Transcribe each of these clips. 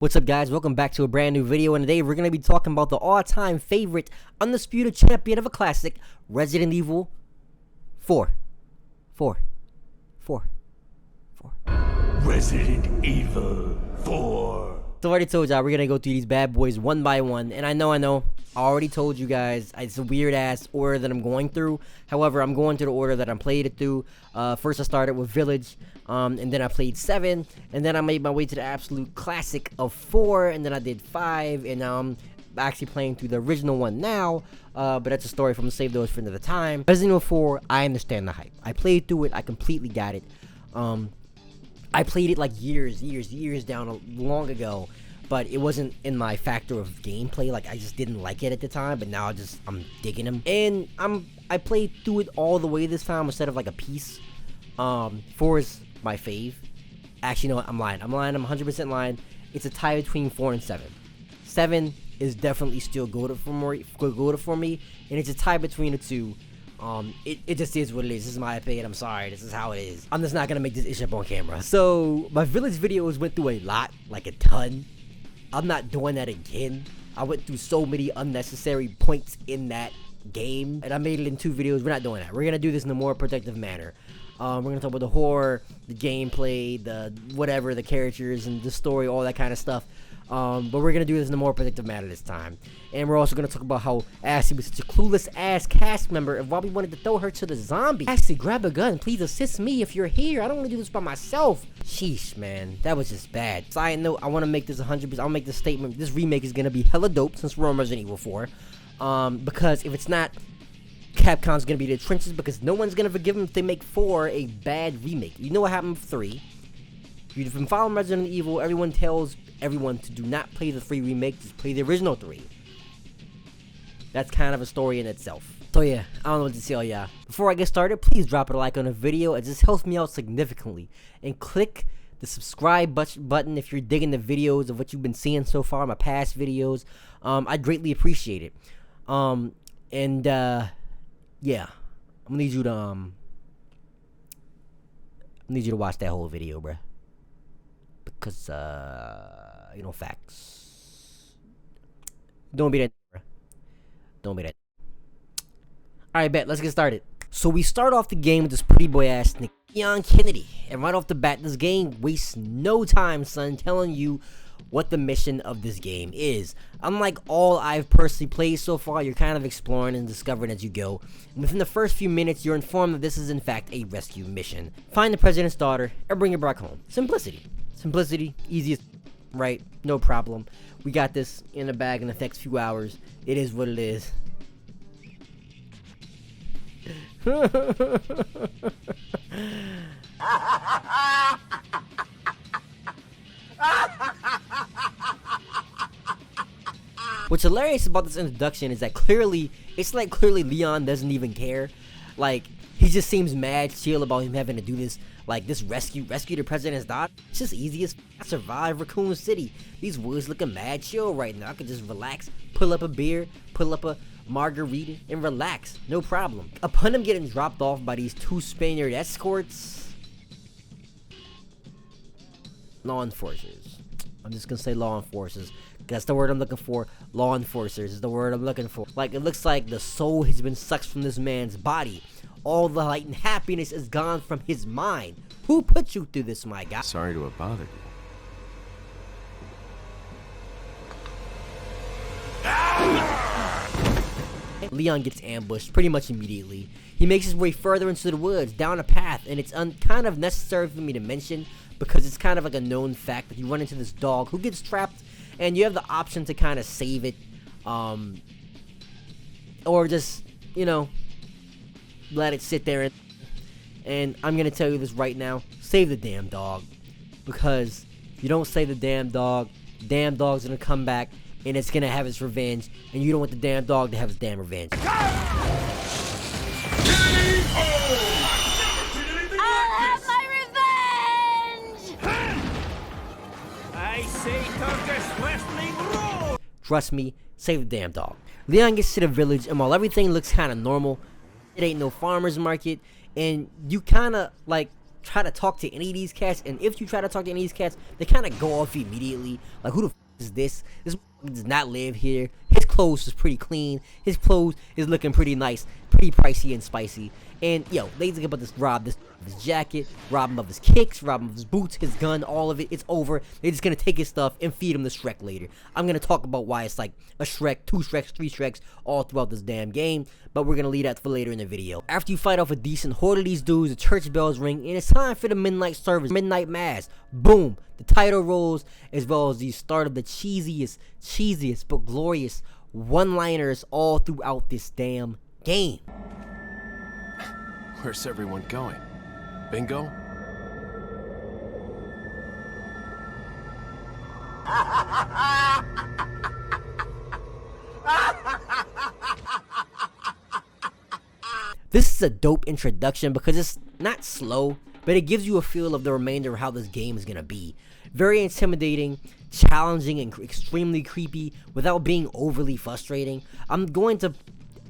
What's up, guys? Welcome back to a brand new video, and today we're going to be talking about the all-time favorite undisputed champion of a classic, Resident Evil 4. Resident Evil 4. So I already told y'all we're going to go through these bad boys one by one, and I know, I already told you guys it's a weird-ass order that I'm going through. However, I'm going to the order that I played it through. First I started with Village, and then I played 7, and then I made my way to the absolute classic of 4, and then I did 5, and now I'm actually playing through the original one now, but that's a story from Save Those for another time. Resident Evil 4, I understand the hype. I played through it, I completely got it. I played it like years down long ago, but it wasn't in my factor of gameplay. Like, I just didn't like it at the time, but now I'm digging them. And I played through it all the way this time instead of like a piece. 4 is my fave. Actually, no, I'm lying. I'm 100% lying. It's a tie between 4 and 7. 7 is definitely still good for me, and it's a tie between the two. It just is what it is. This is my opinion. I'm sorry. This is how it is. I'm just not gonna make this issue up on camera. So my Village videos went through a lot, like a ton. I'm not doing that again. I went through so many unnecessary points in that game, and I made it in 2 videos. We're not doing that. We're gonna do this in a more protective manner. We're gonna talk about the horror, the gameplay, the whatever, the characters, and the story, all that kind of stuff. But we're gonna do this in a more predictive manner this time. And we're also gonna talk about how Ashley was such a clueless ass cast member and why we wanted to throw her to the zombie. Ashley, grab a gun. Please assist me if you're here. I don't want to do this by myself. Sheesh, man. That was just bad. Side note, I want to make this 100%. I'll make this statement. This remake is gonna be hella dope since we're on Resident Evil 4. Because if it's not, Capcom's gonna be in the trenches because no one's gonna forgive them if they make 4 a bad remake. You know what happened with 3. You've been following Resident Evil, everyone tells everyone to do not play the 3 remake, just play the original 3. That's kind of a story in itself. So yeah, I don't know what to tell y'all. Before I get started, please drop a like on the video. It just helps me out significantly. And click the subscribe button if you're digging the videos of what you've been seeing so far, my past videos. I'd greatly appreciate it. Yeah, I'm gonna need you to watch that whole video, bruh. Because, facts. Don't be that, bruh. Don't be that. Alright, bet. Let's get started. So we start off the game with this pretty boy ass nigga, Leon Kennedy. And right off the bat, this game wastes no time, son, telling you what the mission of this game is. Unlike all I've personally played so far, you're kind of exploring and discovering as you go. And within the first few minutes, you're informed that this is in fact a rescue mission. Find the president's daughter and bring her back home. Simplicity, easiest, right? No problem. We got this in the bag in the next few hours. It is what it is. What's hilarious about this introduction is that clearly Leon doesn't even care. Like, he just seems mad chill about him having to do this, like, this rescue the president's daughter. It's just easy as survive Raccoon City. These woods looking mad chill right now. I could just relax, pull up a beer, pull up a margarita, and relax. No problem. Upon him getting dropped off by these 2 Spaniard escorts, law enforcers. I'm just gonna say law enforcers. That's the word I'm looking for. Law enforcers is the word I'm looking for. Like, it looks like the soul has been sucked from this man's body. All the light and happiness is gone from his mind. Who put you through this, my guy? Sorry to have bothered you. Leon gets ambushed pretty much immediately. He makes his way further into the woods, down a path, and it's kind of necessary for me to mention because it's kind of like a known fact that you run into this dog who gets trapped, and you have the option to kind of save it, or just, let it sit there. And I'm gonna tell you this right now: save the damn dog, because if you don't save the damn dog's gonna come back and it's gonna have its revenge, and you don't want the damn dog to have its damn revenge. I'll have my revenge! I say Turkish wrestling rule. Trust me, save the damn dog. Leon gets to the village, and while everything looks kind of normal, it ain't no farmer's market, and you kind of, like, try to talk to any of these cats, and if you try to talk to any of these cats, they kind of go off immediately. Like, who the is this? This does not live here. His clothes is pretty clean. His clothes is looking pretty nice, pretty pricey and spicy. And yo, they think about this rob this of his jacket, rob him of his kicks, rob him of his boots, his gun, all of it. It's over. They're just gonna take his stuff and feed him to Shrek later. I'm gonna talk about why it's like a Shrek, 2 Shreks, 3 Shreks all throughout this damn game, but we're gonna leave that for later in the video. After you fight off a decent horde of these dudes, the church bells ring, and it's time for the midnight service, midnight mass. Boom! The title rolls, as well as the start of the cheesiest but glorious one-liners all throughout this damn game. Where's everyone going? Bingo? This is a dope introduction because it's not slow, but it gives you a feel of the remainder of how this game is gonna be. Very intimidating, challenging, and extremely creepy without being overly frustrating. I'm going to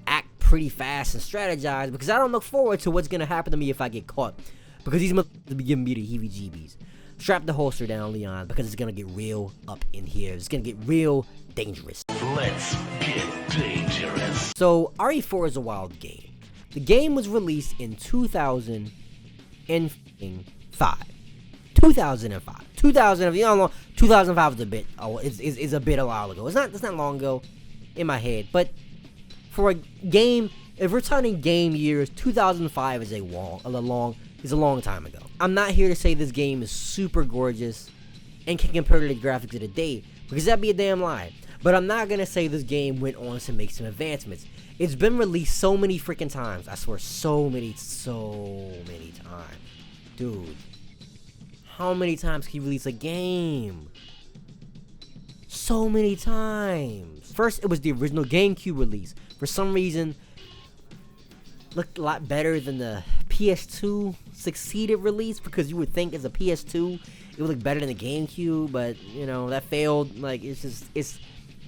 act pretty fast and strategize because I don't look forward to what's gonna happen to me if I get caught, because these motherfuckers be giving me the heebie-jeebies. Strap the holster down, Leon, because it's gonna get real up in here. It's gonna get real dangerous. Let's get dangerous. So, RE4 is a wild game. The game was released in 2005. 2005. 2005 is a bit. Oh, is a bit a while ago. It's not long ago, in my head. But for a game, if we're talking game years, 2005 is a long time ago. I'm not here to say this game is super gorgeous and can compare to the graphics of the day, because that'd be a damn lie. But I'm not gonna say this game went on to make some advancements. It's been released so many freaking times. I swear, so many times. Dude, how many times can you release a game? So many times. First, it was the original GameCube release. For some reason, looked a lot better than the PS2 succeeded release, because you would think as a PS2 it would look better than the GameCube, but you know, that failed. Like, it's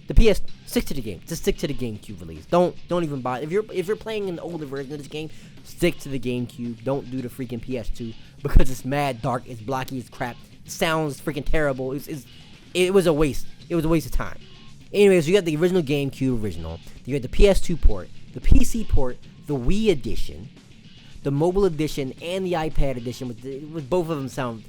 the PS. Stick to the game. Just stick to the GameCube release. Don't even buy it. If you're playing an older version of this game, stick to the GameCube. Don't do the freaking PS2, because it's mad dark, it's blocky as crap, sounds freaking terrible. It was a waste. It was a waste of time. Anyways, you got the original GameCube original. You got the PS2 port, the PC port, the Wii edition, the mobile edition, and the iPad edition. With both of them sound.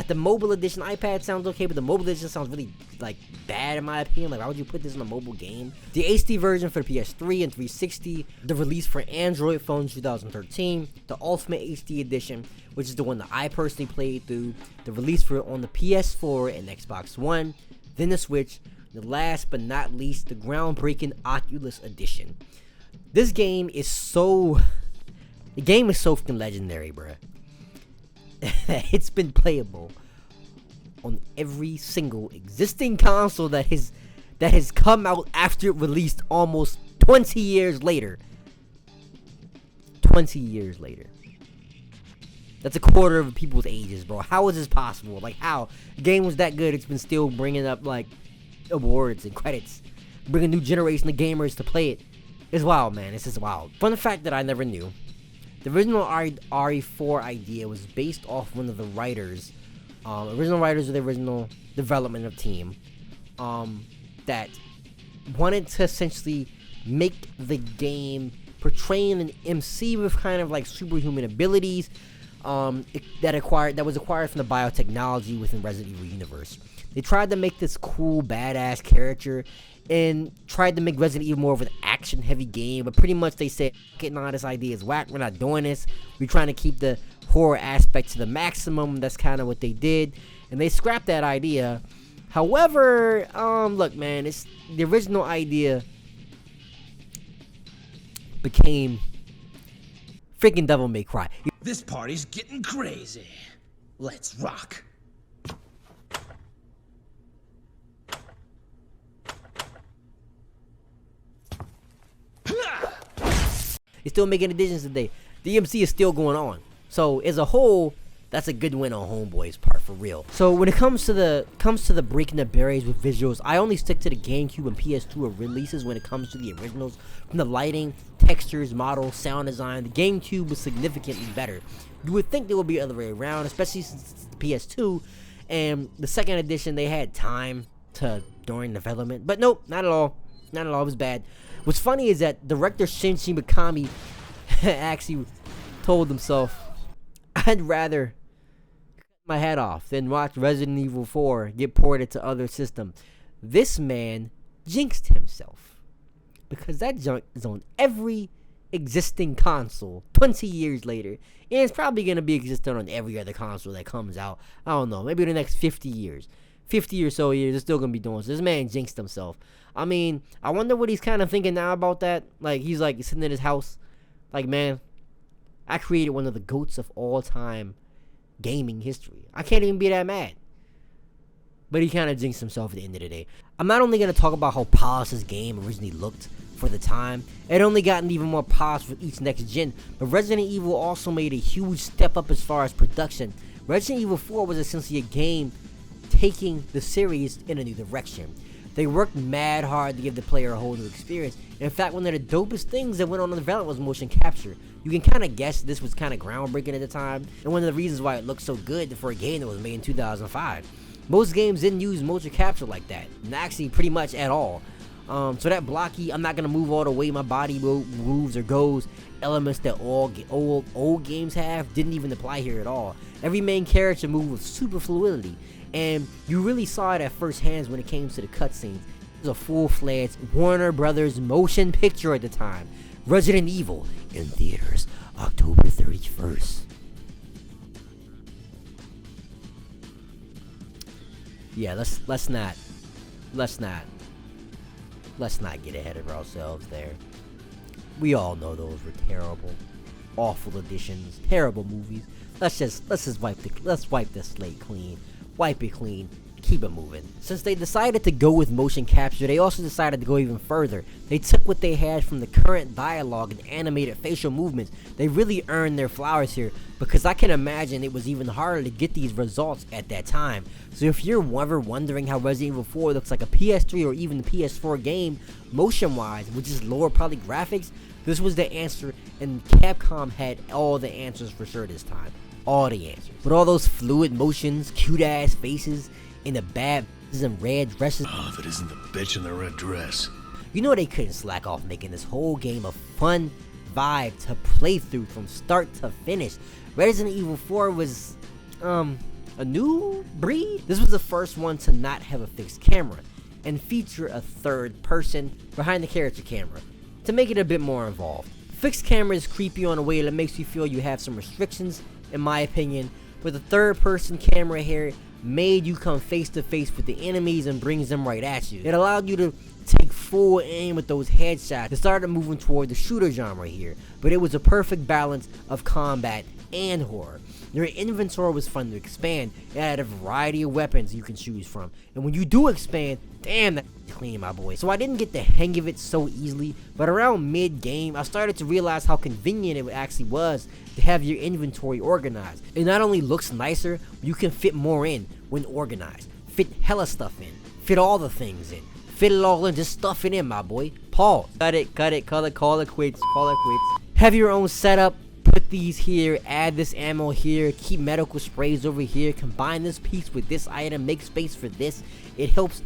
The mobile edition iPad sounds okay, but the mobile edition sounds really like bad in my opinion. Like, why would you put this in a mobile game? The HD version for the PS3 and 360, the release for Android phones 2013, the Ultimate HD edition, which is the one that I personally played through, the release for it on the PS4 and Xbox One, then the Switch, the last but not least, the groundbreaking Oculus edition. This game is so fucking legendary, bruh. It's been playable on every single existing console that has come out after it released almost 20 years later. 20 years later. That's a quarter of people's ages, bro. How is this possible? Like, how? The game was that good, it's been still bringing up, like, awards and credits. Bringing a new generation of gamers to play it. It's wild, man. It's just wild. Fun fact that I never knew. The original RE4 idea was based off one of the writers, original writers of the original development of team, that wanted to essentially make the game portraying an MC with kind of like superhuman abilities, that was acquired from the biotechnology within Resident Evil universe. They tried to make this cool, badass character, and tried to make Resident Evil more of an action-heavy game, but pretty much they said, nah, this idea is whack, we're not doing this, we're trying to keep the horror aspect to the maximum. That's kind of what they did, and they scrapped that idea. However, look, man, it's the original idea became freaking Devil May Cry. This party's getting crazy. Let's rock. It's still making additions today. The DMC is still going on. So as a whole, That's a good win on Homeboy's part, for real. So when it comes to the breaking the barriers with visuals, I only stick to the GameCube and PS2 releases when it comes to the originals. From the lighting, textures, models, sound design, the GameCube was significantly better. You would think there would be the other way around, especially since it's the PS2 and the second edition they had time to during development. But nope, not at all. Not at all. It was bad. What's funny is that director Shinji Mikami actually told himself, I'd rather cut my head off than watch Resident Evil 4 get ported to other systems. This man jinxed himself, because that junk is on every existing console 20 years later, and it's probably going to be existing on every other console that comes out. I don't know, maybe the next 50 years. 50 or so years, it's still going to be doing so. This man jinxed himself. I mean, I wonder what he's kind of thinking now about that. Like, he's like sitting in his house, like, man, I created one of the GOATs of all time gaming history. I can't even be that mad. But he kind of jinxed himself at the end of the day. I'm not only going to talk about how polished this game originally looked for the time, it only gotten even more polished with each next gen, but Resident Evil also made a huge step up as far as production. Resident Evil 4 was essentially a game taking the series in a new direction. They worked mad hard to give the player a whole new experience. In fact, one of the dopest things that went on in the development was motion capture. You can kind of guess this was kind of groundbreaking at the time, and one of the reasons why it looked so good for a game that was made in 2005. Most games didn't use motion capture like that, and actually pretty much at all. So that blocky, I'm not going to move all the way my body moves or goes, elements that all old games have, didn't even apply here at all. Every main character moved with super fluidity, and you really saw it at first hands when it came to the cutscenes. It was a full-fledged Warner Brothers motion picture at the time. Resident Evil in theaters, October 31st. Yeah, let's not get ahead of ourselves there. We all know those were terrible, awful editions, terrible movies. Let's just wipe the slate clean, wipe it clean, keep it moving. Since they decided to go with motion capture, they also decided to go even further. They took what they had from the current dialogue and animated facial movements. They really earned their flowers here, because I can imagine it was even harder to get these results at that time. So if you're ever wondering how Resident Evil 4 looks like a PS3 or even the PS4 game, motion-wise, with just lower probably graphics, this was the answer, and Capcom had all the answers for sure this time. All the answers. With all those fluid motions, cute-ass faces, and the bad bitches in red dresses. Oh, if it isn't the bitch in the red dress. You know they couldn't slack off making this whole game a fun vibe to play through from start to finish. Resident Evil 4 was, a new breed? This was the first one to not have a fixed camera and feature a third person behind the character camera to make it a bit more involved. Fixed camera is creepy on a way that makes you feel you have some restrictions, in my opinion, but the third person camera here made you come face to face with the enemies and brings them right at you. It allowed you to take full aim with those headshots. It started moving toward the shooter genre here, but it was a perfect balance of combat and horror. Your inventory was fun to expand. It had a variety of weapons you can choose from, and when you do expand, damn, that's clean, my boy. So I didn't get the hang of it so easily, but around mid-game, I started to realize how convenient it actually was to have your inventory organized. It not only looks nicer, but you can fit more in when organized. Fit hella stuff in. Fit all the things in. Fit it all in, just stuff it in, my boy. Pause. Cut it, call it quits. Have your own setup. Put these here, add this ammo here, keep medical sprays over here, combine this piece with this item, make space for this. It helps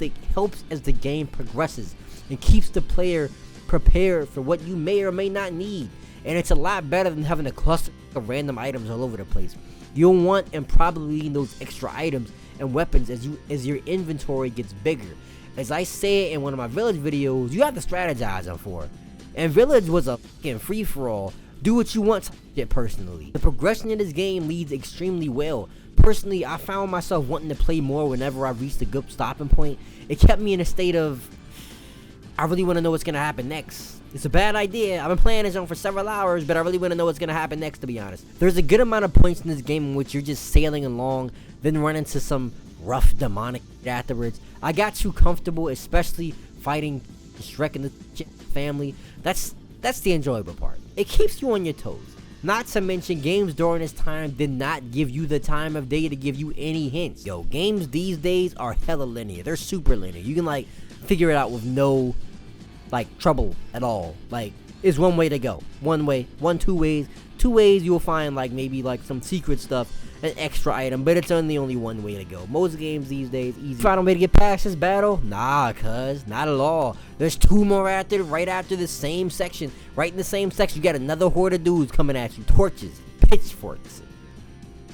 as the game progresses and keeps the player prepared for what you may or may not need. And it's a lot better than having a cluster of random items all over the place. You'll want and probably need those extra items and weapons as your inventory gets bigger. As I said in one of my Village videos, you have to strategize on for. And Village was a fucking free-for-all. Do what you want to shit personally. The progression in this game leads extremely well. Personally, I found myself wanting to play more whenever I reached a good stopping point. It kept me in a state of, I really want to know what's going to happen next. It's a bad idea. I've been playing this on for several hours, but I really want to know what's going to happen next, to be honest. There's a good amount of points in this game in which you're just sailing along, then run into some rough demonic afterwards. I got too comfortable, especially fighting Shrek and the family. That's the enjoyable part. It keeps you on your toes. Not to mention, games during this time did not give you the time of day to give you any hints. Yo, games these days are hella linear. They're super linear. You can like figure it out with no like trouble at all. Like, it's one way to go. One way, two ways. Two ways you'll find like maybe like some secret stuff, an extra item, but it's only one way to go. Most games these days, easy. Final way to get past this battle? Nah, cuz, not at all. There's two more right after the same section. Right in the same section, you got another horde of dudes coming at you. Torches, pitchforks,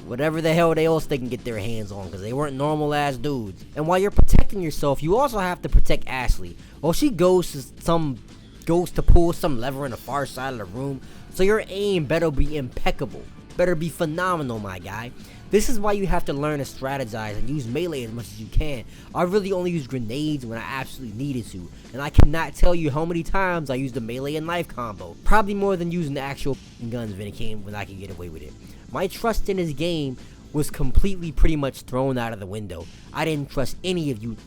whatever the hell else they can get their hands on, because they weren't normal ass dudes. And while you're protecting yourself, you also have to protect Ashley. Well, she goes to pull some lever in the far side of the room, so your aim better be impeccable, better be phenomenal, my guy. This is why you have to learn to strategize and use melee as much as you can. I really only use grenades when I absolutely needed to, and I cannot tell you how many times I used a melee and knife combo. Probably more than using the actual guns when I could get away with it. My trust in this game was completely pretty much thrown out of the window. I didn't trust any of you.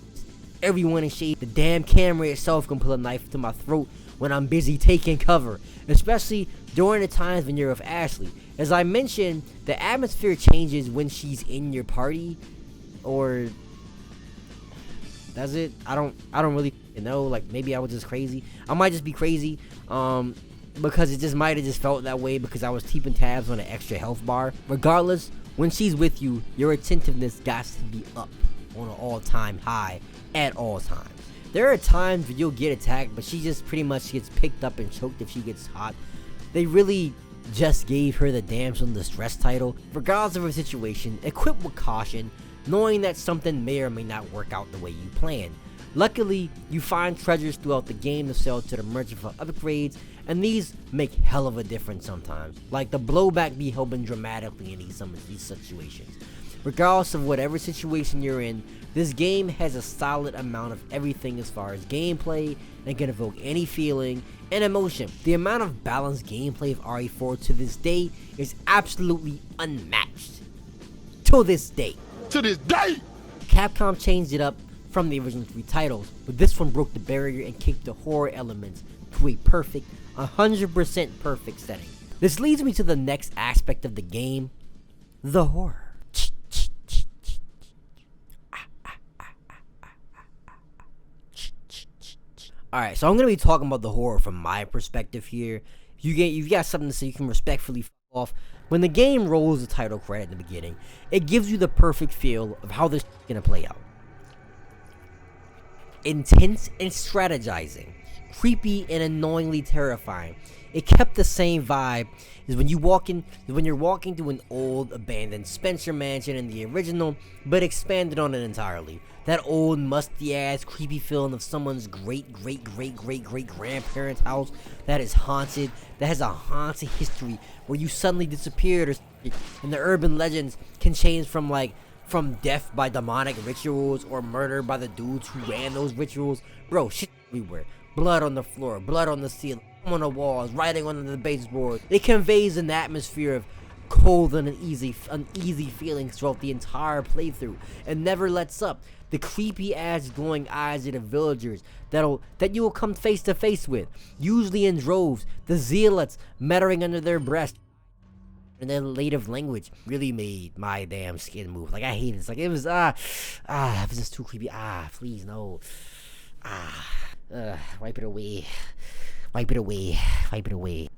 Everyone in shade. The damn camera itself can pull a knife to my throat when I'm busy taking cover, especially during the times when you're with Ashley. As I mentioned, the atmosphere changes when she's in your party, or does it? I don't really know. Like, maybe I was just crazy. I might just be crazy, because it just might have just felt that way because I was keeping tabs on an extra health bar. Regardless, when she's with you, your attentiveness got to be up on an all-time high at all times. There are times when you'll get attacked, but she just pretty much gets picked up and choked if she gets hot. They really just gave her the damsel in distress title. Regardless of her situation, equip with caution, knowing that something may or may not work out the way you planned. Luckily, you find treasures throughout the game to sell to the merchant for upgrades, and these make hell of a difference sometimes. Like, the blowback be helping dramatically in some of these situations. Regardless of whatever situation you're in, this game has a solid amount of everything as far as gameplay and can evoke any feeling and emotion. The amount of balanced gameplay of RE4 to this day is absolutely unmatched. To this day. To this day! Capcom changed it up from the original 3 titles, but this one broke the barrier and kicked the horror elements to a perfect, 100% perfect setting. This leads me to the next aspect of the game, the horror. Alright, so I'm going to be talking about the horror from my perspective here. You've got something to say, you can respectfully f*** off. When the game rolls the title credit at the beginning, it gives you the perfect feel of how this is going to play out. Intense and strategizing. Creepy and annoyingly terrifying. It kept the same vibe as when you're walking through an old abandoned Spencer mansion in the original, but expanded on it entirely. That old musty ass creepy feeling of someone's great grandparents' house that is haunted, that has a haunted history where you suddenly disappeared, and the urban legends can change from death by demonic rituals or murder by the dudes who ran those rituals. Bro, shit everywhere. Blood on the floor, blood on the ceiling, on the walls, writing on the baseboard. It conveys an atmosphere of cold and uneasy feelings throughout the entire playthrough, and never lets up. The creepy ass glowing eyes of the villagers that you will come face to face with, usually in droves. The zealots muttering under their breath, and their native language really made my damn skin move. Like, I hate it. It's like, it was it was just too creepy. Please no. Wipe it away. Wipe it away. Wipe it away.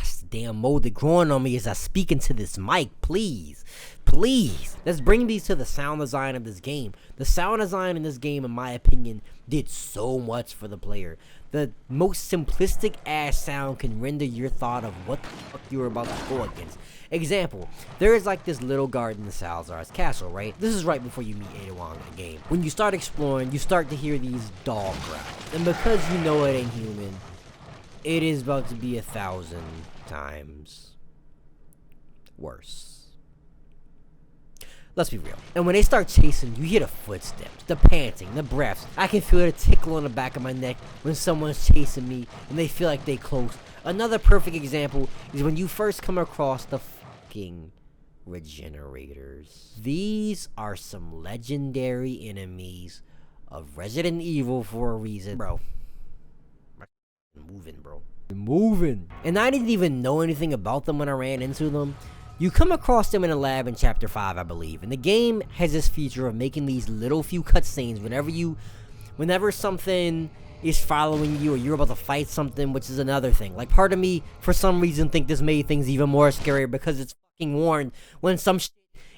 It's the damn mold growing on me as I speak into this mic. Please. Please. Let's bring these to the sound design of this game. The sound design in this game, in my opinion, did so much for the player. The most simplistic ass sound can render your thought of what the fuck you were about to go against. Example, there is like this little garden in Salazar's castle, right? This is right before you meet Ada Wong in the game. When you start exploring, you start to hear these dog growls. And because you know it ain't human, it is about to be 1,000 times worse. Let's be real. And when they start chasing, you hear the footsteps, the panting, the breaths. I can feel the tickle on the back of my neck when someone's chasing me and they feel like they close. Another perfect example is when you first come across the fucking regenerators. These are some legendary enemies of Resident Evil for a reason. Bro. Moving, bro. moving. And I didn't even know anything about them when I ran into them. You come across them in a lab in chapter 5, I believe. And the game has this feature of making these little few cutscenes whenever something is following you or you're about to fight something, which is another thing. Like, part of me, for some reason, think this made things even more scary because it's fucking warned when some shit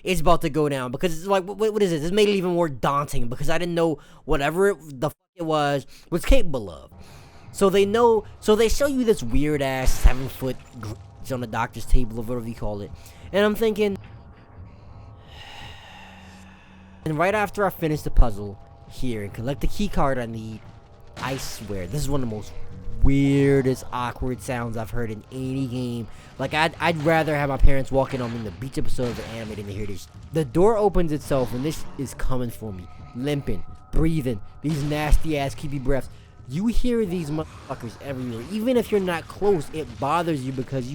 is about to go down. Because it's like, what is it? This made it even more daunting because I didn't know whatever the fuck it was capable of. So they show you this weird ass 7-foot on the doctor's table or whatever you call it. And I'm thinking, and right after I finish the puzzle here and collect the key card I need, I swear this is one of the most weirdest awkward sounds I've heard in any game. Like, I'd rather have my parents walking on me in the beach episode of the anime than to hear this. The door opens itself and this is coming for me, limping, breathing, these nasty ass creepy breaths. You hear these motherfuckers everywhere. Even if you're not close, it bothers you because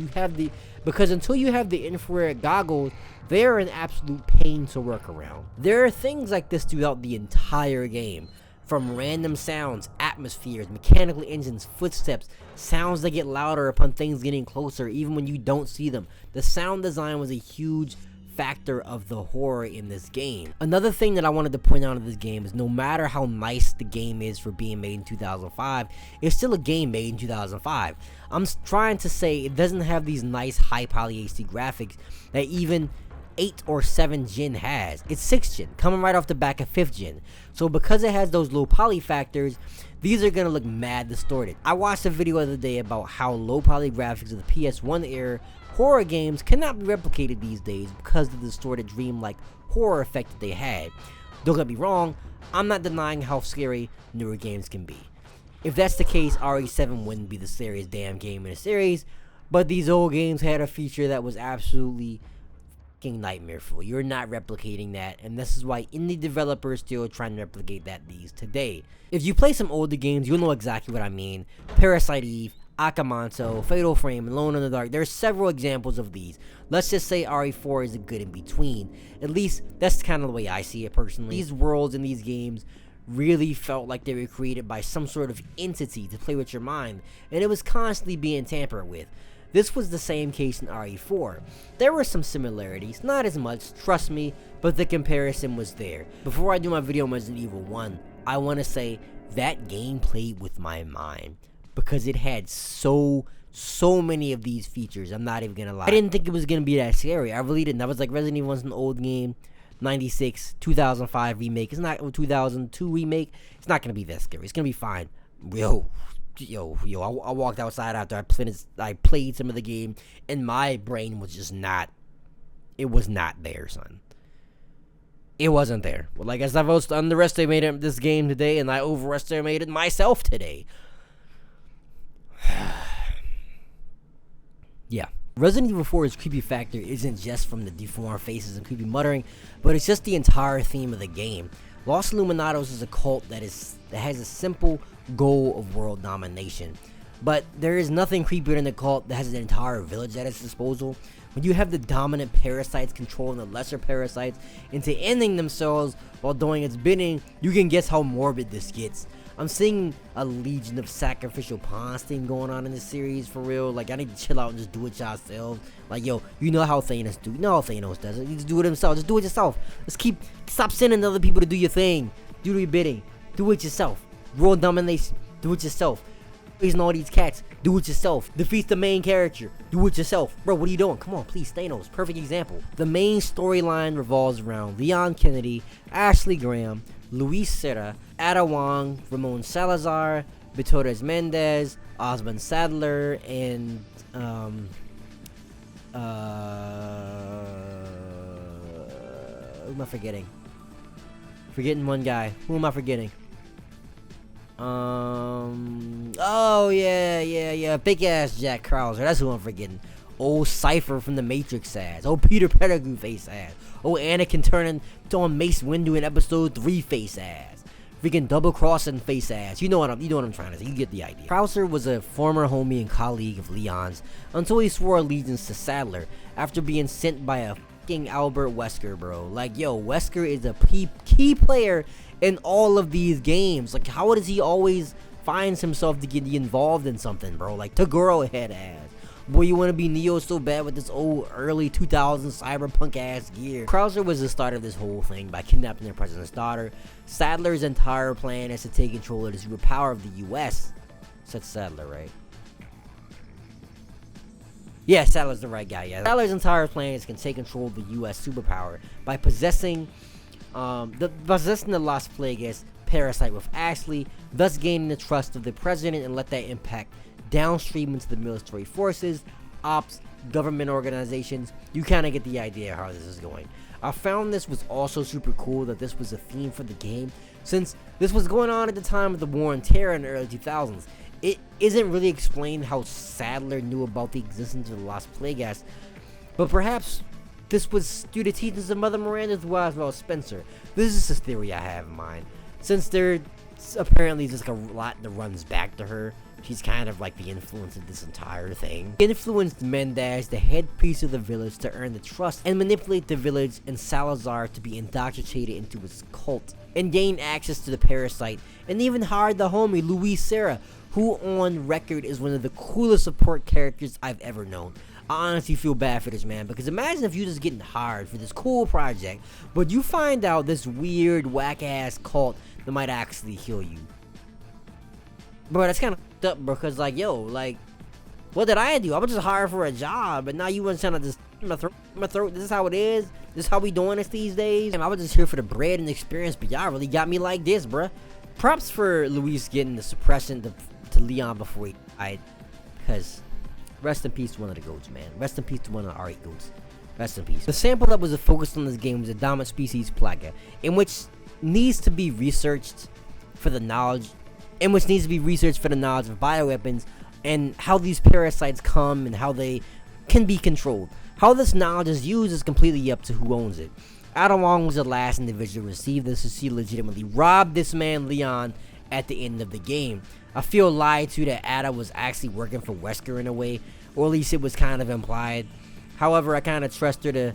until you have the infrared goggles, they're an absolute pain to work around. There are things like this throughout the entire game. From random sounds, atmospheres, mechanical engines, footsteps, sounds that get louder upon things getting closer, even when you don't see them. The sound design was a huge factor of the horror in this game. Another thing that I wanted to point out in this game is no matter how nice the game is for being made in 2005, it's still a game made in 2005. I'm trying to say it doesn't have these nice high poly HD graphics that even 8 or 7 gen has. It's 6 gen, coming right off the back of 5th gen. So because it has those low poly factors, these are gonna look mad distorted. I watched a video the other day about how low poly graphics of the PS1 era horror games cannot be replicated these days because of the distorted dreamlike horror effect that they had. Don't get me wrong, I'm not denying how scary newer games can be. If that's the case, RE7 wouldn't be the scariest damn game in the series, but these old games had a feature that was absolutely nightmareful. You're not replicating that, and this is why indie developers still trying to replicate that these today. If you play some older games, you'll know exactly what I mean. Parasite Eve, Akamanto, Fatal Frame, Alone in the Dark. There's several examples of these. Let's just say RE4 is a good in between. At least that's kind of the way I see it personally. These worlds in these games really felt like they were created by some sort of entity to play with your mind, and it was constantly being tampered with. This was the same case in RE4. There were some similarities, not as much, trust me, but the comparison was there. Before I do my video on Resident Evil 1, I want to say that game played with my mind because it had so many of these features. I'm not even gonna lie. I didn't think it was gonna be that scary. I really didn't. I was like, Resident Evil was an old game, 96, 2005 remake. It's not 2002 remake. It's not gonna be that scary. It's gonna be fine. Yo, I walked outside after I played some of the game, and my brain was just not, it was not there, son. It wasn't there. Well, I guess I've underestimated this game today, and I overestimated myself today. Yeah. Resident Evil 4's creepy factor isn't just from the deformed faces and creepy muttering, but it's just the entire theme of the game. Los Illuminados is a cult that has a simple goal of world domination, but there is nothing creepier than a cult that has an entire village at its disposal. When you have the dominant parasites controlling the lesser parasites into ending themselves while doing its bidding, you can guess how morbid this gets. I'm seeing a legion of sacrificial pawns thing going on in this series for real. Like, I need to chill out and just do it yourself. Like, yo, you know how Thanos do. You know how Thanos does it. You just do it himself. Just do it yourself. Stop sending other people to do your thing. Do your bidding. Do it yourself. World domination. Do it yourself. Raising all these cats. Do it yourself. Defeat the main character. Do it yourself. Bro, what are you doing? Come on, please. Thanos. Perfect example. The main storyline revolves around Leon Kennedy, Ashley Graham, Luis Serra, Ada Wong, Ramon Salazar, Vitores Mendez, Osmond Sadler, and who am I forgetting? Forgetting one guy. Who am I forgetting? Oh yeah, big ass Jack Krauser. That's who I'm forgetting. Old Cypher from the Matrix ass. Old Peter Pettigrew face ass. Old Anakin turning on Mace Windu in episode 3 face ass. Freaking double crossing face ass. You know what I'm trying to say. You get the idea. Krauser was a former homie and colleague of Leon's until he swore allegiance to Sadler after being sent by a fucking Albert Wesker, bro. Like, yo, Wesker is a key player in all of these games. Like, how does he always finds himself to get involved in something, bro. Like Tagoro head ass. Boy, you want to be Neo so bad with this old early 2000s cyberpunk ass gear. Krauser was the start of this whole thing by kidnapping the president's daughter. Sadler's entire plan is to take control of the superpower of the U.S. Said Sadler, right? Yeah, Sadler's the right guy. Yeah, Sadler's entire plan is to take control of the U.S. superpower by possessing the Las Plagas parasite with Ashley, thus gaining the trust of the president and let that impact downstream into the military forces, ops, government organizations. You kind of get the idea how this is going. I found this was also super cool that this was a theme for the game, since this was going on at the time of the war on terror in the early 2000s. It isn't really explained how Sadler knew about the existence of the Las Plagas, but perhaps this was due to teachings of Mother Miranda's wife about Spencer. This is a theory I have in mind, since there apparently is just a lot that runs back to her. She's kind of like the influence of this entire thing. He influenced Mendez, the head priest of the village, to earn the trust and manipulate the village and Salazar to be indoctrinated into his cult and gain access to the parasite, and even hired the homie Luis Serra, who on record is one of the coolest support characters I've ever known. I honestly feel bad for this man, because imagine if you just getting hired for this cool project, but you find out this weird whack ass cult that might actually kill you. Bro, that's kind of up, bro, because like, yo, like, what did I do? I was just hired for a job, but now you want to trying to just my throat. This is how it is. This is how we doing this these days. And I was just here for the bread and experience, but y'all really got me like this, bruh. Props for Luis getting the suppression to Leon before he died, because rest in peace to one of the goats, man. Rest in peace to one of the R8 goats. Rest in peace. The sample that was focused on this game was a dominant species Plaga, in which needs to be researched for the knowledge of bioweapons and how these parasites come and how they can be controlled. How this knowledge is used is completely up to who owns it. Ada Wong was the last individual to receive this, as she legitimately robbed this man Leon at the end of the game. I feel lied to that Ada was actually working for Wesker in a way, or at least it was kind of implied. However, I kind of trust her to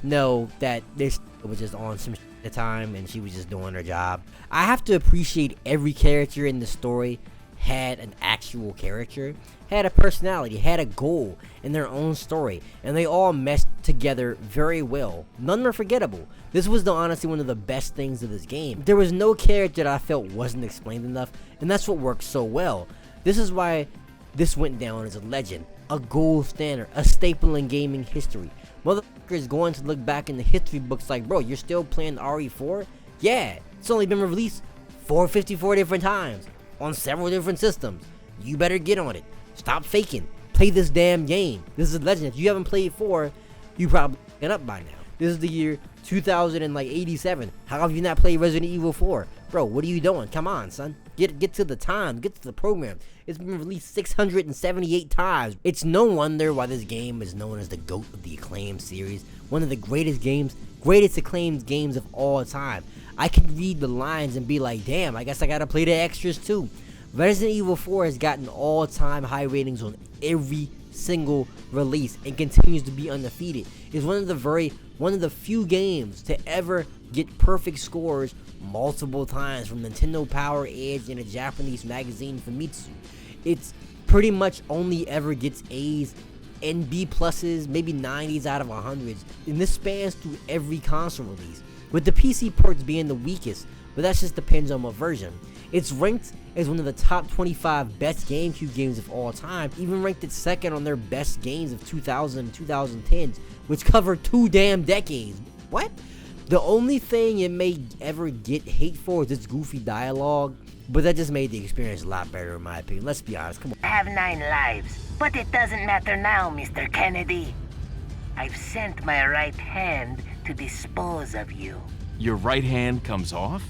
know that this was just on some shit at the time and she was just doing her job. I have to appreciate every character in the story had an actual character, had a personality, had a goal in their own story, and they all meshed together very well. None were forgettable. This was honestly one of the best things of this game. There was no character that I felt wasn't explained enough, and that's what worked so well. This is why this went down as a legend, a gold standard, a staple in gaming history. Motherfucker is going to look back in the history books like, bro, you're still playing RE4? Yeah, it's only been released 454 different times on several different systems. You better get on it. Stop faking. Play this damn game. This is a legend. If you haven't played 4, you probably get up by now. This is the year 2087. How have you not played Resident Evil 4? Bro, what are you doing? Come on, son. Get to the time. Get to the program. It's been released 678 times. It's no wonder why this game is known as the GOAT of the Acclaim series. One of the greatest acclaimed games of all time. I can read the lines and be like, damn, I guess I gotta play the extras too. Resident Evil 4 has gotten all-time high ratings on every single release and continues to be undefeated. It's one of the few games to ever get perfect scores multiple times from Nintendo Power Edge and a Japanese magazine, Famitsu. It's pretty much only ever gets A's and B pluses, maybe 90s out of 100s, and this spans through every console release, with the PC ports being the weakest, but that just depends on what version. It's ranked as one of the top 25 best GameCube games of all time, even ranked it second on their best games of 2000 and 2010s, which cover 2 damn decades. What? The only thing it may ever get hate for is its goofy dialogue, but that just made the experience a lot better in my opinion. Let's be honest, come on. I have 9 lives, but it doesn't matter now, Mr. Kennedy. I've sent my right hand to dispose of you. Your right hand comes off?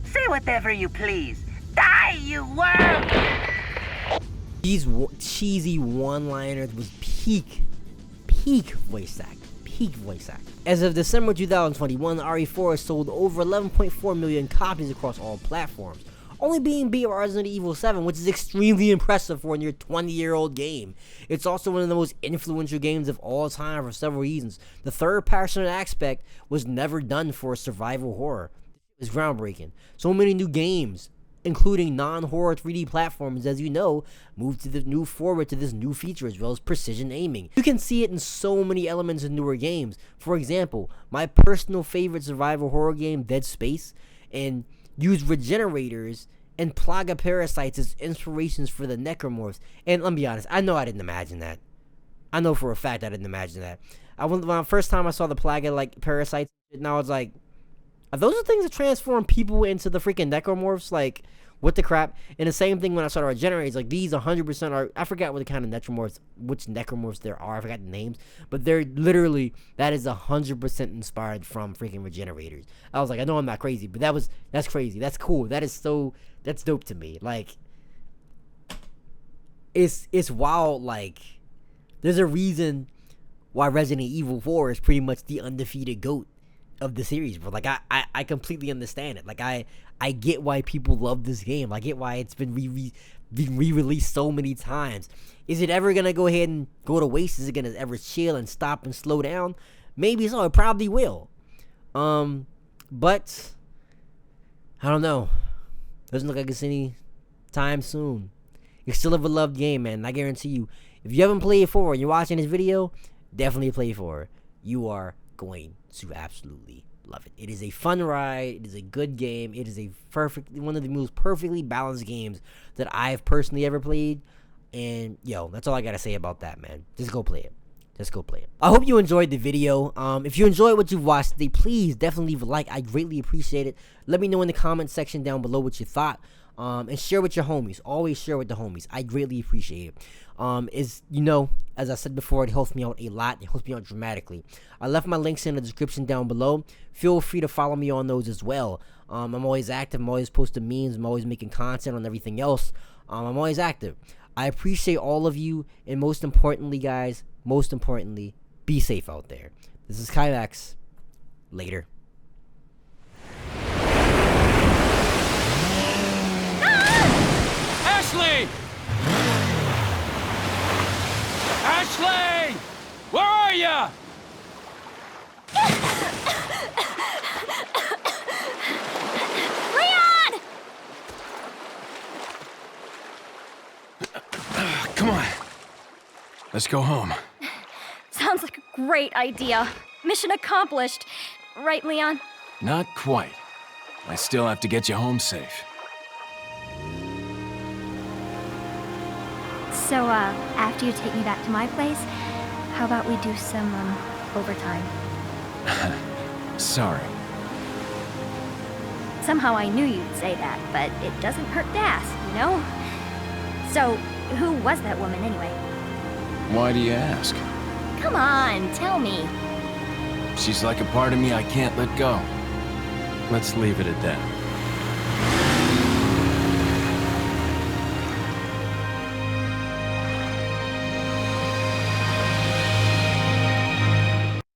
Say whatever you please. Die, you worm! These cheesy one-liners was peak voice act. Peak voice act. As of December 2021, RE4 has sold over 11.4 million copies across all platforms, only being beat by Resident Evil 7, which is extremely impressive for a near 20-year-old game. It's also one of the most influential games of all time for several reasons. The third-person aspect was never done for a survival horror. It's groundbreaking. So many new games including non-horror 3D platforms, as you know, move forward to this new feature, as well as precision aiming. You can see it in so many elements in newer games. For example, my personal favorite survival horror game, Dead Space, and use regenerators and plaga parasites as inspirations for the necromorphs. And let me be honest, I know I didn't imagine that. I know for a fact I didn't imagine that. When the first time I saw the plaga like parasites, and I was like, are those the things that transform people into the freaking necromorphs? Like, what the crap? And the same thing when I saw the regenerators, like, these 100% are, I forgot what the kind of necromorphs, which necromorphs there are, I forgot the names, but they're literally, that is 100% inspired from freaking regenerators. I was like, I know I'm not crazy, but that's crazy, that's cool, that's dope to me. Like, it's wild. Like, there's a reason why Resident Evil 4 is pretty much the undefeated GOAT of the series, bro. Like, I completely understand it. Like, I get why people love this game. I get why it's been re-released so many times. Is it ever gonna go ahead and go to waste? Is it gonna ever chill and stop and slow down? Maybe so. It probably will. But I don't know. Doesn't look like it's any time soon. It's still a beloved game, man. I guarantee you, if you haven't played 4 and you're watching this video, definitely play 4. You are going to absolutely love it. It is a fun ride. It is a good game. It is one of the most perfectly balanced games that I've personally ever played. And yo, that's all I gotta say about that, man. Just go play it. I hope you enjoyed the video. If you enjoyed what you've watched today, please definitely leave a like. I greatly appreciate it. Let me know in the comment section down below what you thought. And share with your homies. Always share with the homies. I greatly appreciate it. As I said before, it helps me out a lot. It helps me out dramatically. I left my links in the description down below. Feel free to follow me on those as well. I'm always active. I'm always posting memes. I'm always making content on everything else. I'm always active. I appreciate all of you. And most importantly, guys, be safe out there. This is Kyvax. Later. Ashley! Ashley! Where are ya? Leon! Come on. Let's go home. Sounds like a great idea. Mission accomplished. Right, Leon? Not quite. I still have to get you home safe. So, after you take me back to my place, how about we do some, overtime? Sorry. Somehow I knew you'd say that, but it doesn't hurt to ask, you know? So, who was that woman anyway? Why do you ask? Come on, tell me. She's like a part of me I can't let go. Let's leave it at that.